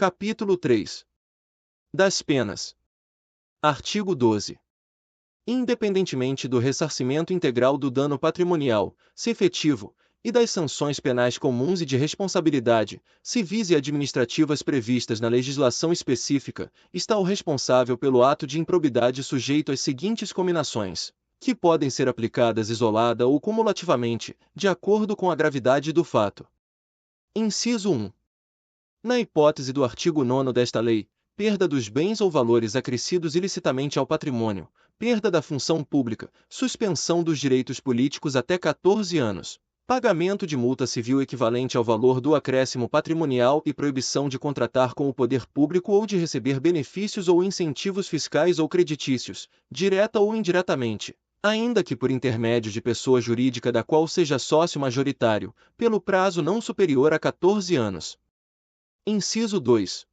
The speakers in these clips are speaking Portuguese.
Capítulo 3. Das penas. Artigo 12. Independentemente do ressarcimento integral do dano patrimonial, se efetivo, e das sanções penais comuns e de responsabilidade, civis e administrativas previstas na legislação específica, está o responsável pelo ato de improbidade sujeito às seguintes cominações, que podem ser aplicadas isolada ou cumulativamente, de acordo com a gravidade do fato. Inciso 1. Na hipótese do artigo 9º desta lei, perda dos bens ou valores acrescidos ilicitamente ao patrimônio, perda da função pública, suspensão dos direitos políticos até 14 anos, pagamento de multa civil equivalente ao valor do acréscimo patrimonial e proibição de contratar com o poder público ou de receber benefícios ou incentivos fiscais ou creditícios, direta ou indiretamente, ainda que por intermédio de pessoa jurídica da qual seja sócio majoritário, pelo prazo não superior a 14 anos. Inciso 2.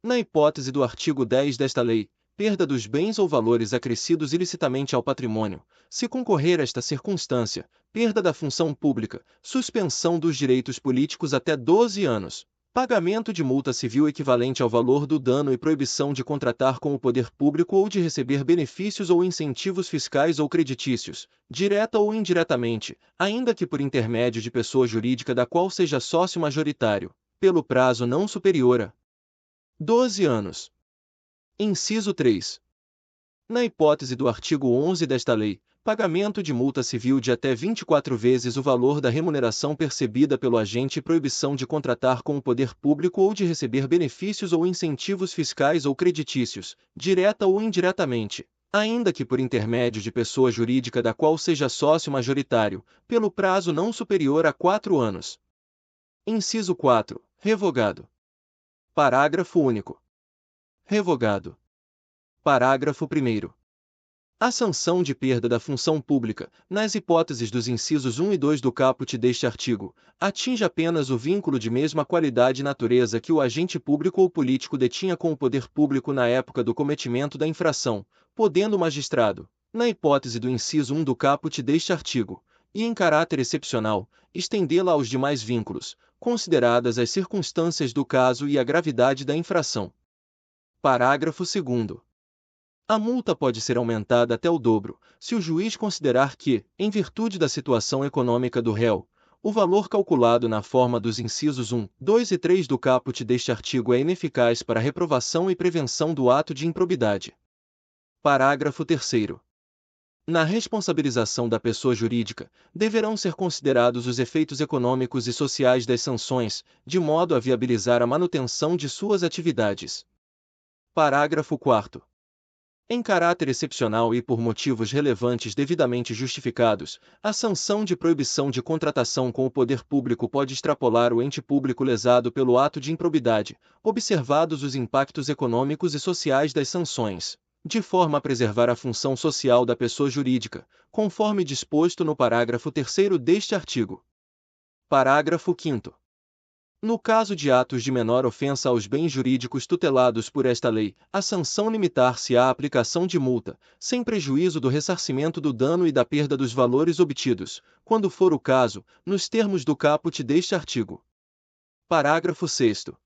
Na hipótese do artigo 10 desta lei, perda dos bens ou valores acrescidos ilicitamente ao patrimônio, se concorrer esta circunstância, perda da função pública, suspensão dos direitos políticos até 12 anos, pagamento de multa civil equivalente ao valor do dano e proibição de contratar com o poder público ou de receber benefícios ou incentivos fiscais ou creditícios, direta ou indiretamente, ainda que por intermédio de pessoa jurídica da qual seja sócio majoritário, pelo prazo não superior a 12 anos. Inciso 3. Na hipótese do artigo 11 desta lei, pagamento de multa civil de até 24 vezes o valor da remuneração percebida pelo agente e proibição de contratar com o poder público ou de receber benefícios ou incentivos fiscais ou creditícios, direta ou indiretamente, ainda que por intermédio de pessoa jurídica da qual seja sócio majoritário, pelo prazo não superior a 4 anos. Inciso 4. Revogado. Parágrafo único. Revogado. Parágrafo 1º. A sanção de perda da função pública, nas hipóteses dos incisos 1 e 2 do caput deste artigo, atinge apenas o vínculo de mesma qualidade e natureza que o agente público ou político detinha com o poder público na época do cometimento da infração, podendo o magistrado, na hipótese do inciso 1 do caput deste artigo, e em caráter excepcional, estendê-la aos demais vínculos, consideradas as circunstâncias do caso e a gravidade da infração. Parágrafo 2º. A multa pode ser aumentada até o dobro, se o juiz considerar que, em virtude da situação econômica do réu, o valor calculado na forma dos incisos 1, 2 e 3 do caput deste artigo é ineficaz para a reprovação e prevenção do ato de improbidade. Parágrafo 3º. Na responsabilização da pessoa jurídica, deverão ser considerados os efeitos econômicos e sociais das sanções, de modo a viabilizar a manutenção de suas atividades. Parágrafo 4º. Em caráter excepcional e por motivos relevantes devidamente justificados, a sanção de proibição de contratação com o poder público pode extrapolar o ente público lesado pelo ato de improbidade, observados os impactos econômicos e sociais das sanções, de forma a preservar a função social da pessoa jurídica, conforme disposto no parágrafo 3º deste artigo. Parágrafo 5º. No caso de atos de menor ofensa aos bens jurídicos tutelados por esta lei, a sanção limitar-se à aplicação de multa, sem prejuízo do ressarcimento do dano e da perda dos valores obtidos, quando for o caso, nos termos do caput deste artigo. Parágrafo 6º.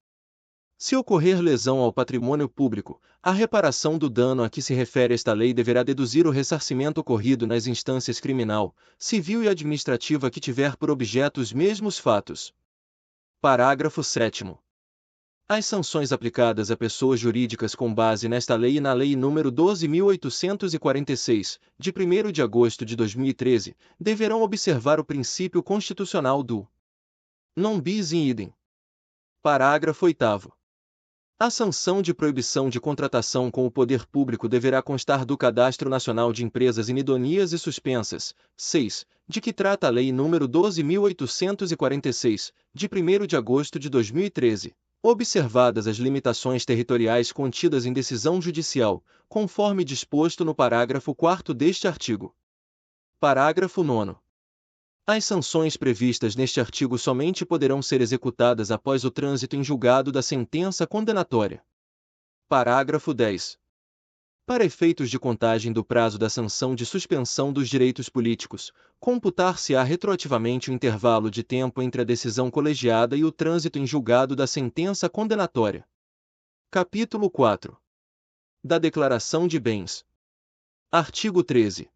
Se ocorrer lesão ao patrimônio público, a reparação do dano a que se refere esta lei deverá deduzir o ressarcimento ocorrido nas instâncias criminal, civil e administrativa que tiver por objeto os mesmos fatos. Parágrafo 7º. As sanções aplicadas a pessoas jurídicas com base nesta lei e na Lei nº 12.846, de 1º de agosto de 2013, deverão observar o princípio constitucional do non bis in idem. Parágrafo 8º. A sanção de proibição de contratação com o poder público deverá constar do Cadastro Nacional de Empresas Inidôneas e Suspensas, 6, de que trata a Lei nº 12.846, de 1º de agosto de 2013, observadas as limitações territoriais contidas em decisão judicial, conforme disposto no parágrafo 4º deste artigo. Parágrafo 9º. As sanções previstas neste artigo somente poderão ser executadas após o trânsito em julgado da sentença condenatória. Parágrafo 10. Para efeitos de contagem do prazo da sanção de suspensão dos direitos políticos, computar-se-á retroativamente o intervalo de tempo entre a decisão colegiada e o trânsito em julgado da sentença condenatória. Capítulo 4. Da Declaração de Bens. Artigo 13.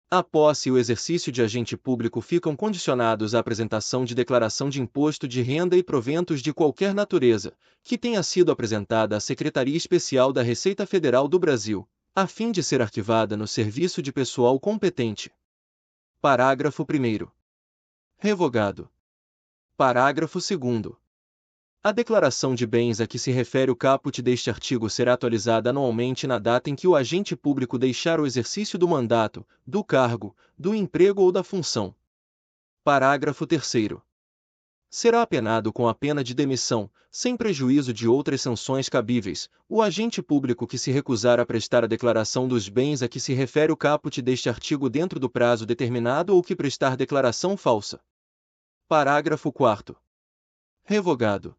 A posse e o exercício de agente público ficam condicionados à apresentação de declaração de imposto de renda e proventos de qualquer natureza, que tenha sido apresentada à Secretaria Especial da Receita Federal do Brasil, a fim de ser arquivada no serviço de pessoal competente. Parágrafo 1º. Revogado. Parágrafo 2º. A declaração de bens a que se refere o caput deste artigo será atualizada anualmente na data em que o agente público deixar o exercício do mandato, do cargo, do emprego ou da função. Parágrafo 3º. Será apenado com a pena de demissão, sem prejuízo de outras sanções cabíveis, o agente público que se recusar a prestar a declaração dos bens a que se refere o caput deste artigo dentro do prazo determinado ou que prestar declaração falsa. Parágrafo 4º. Revogado.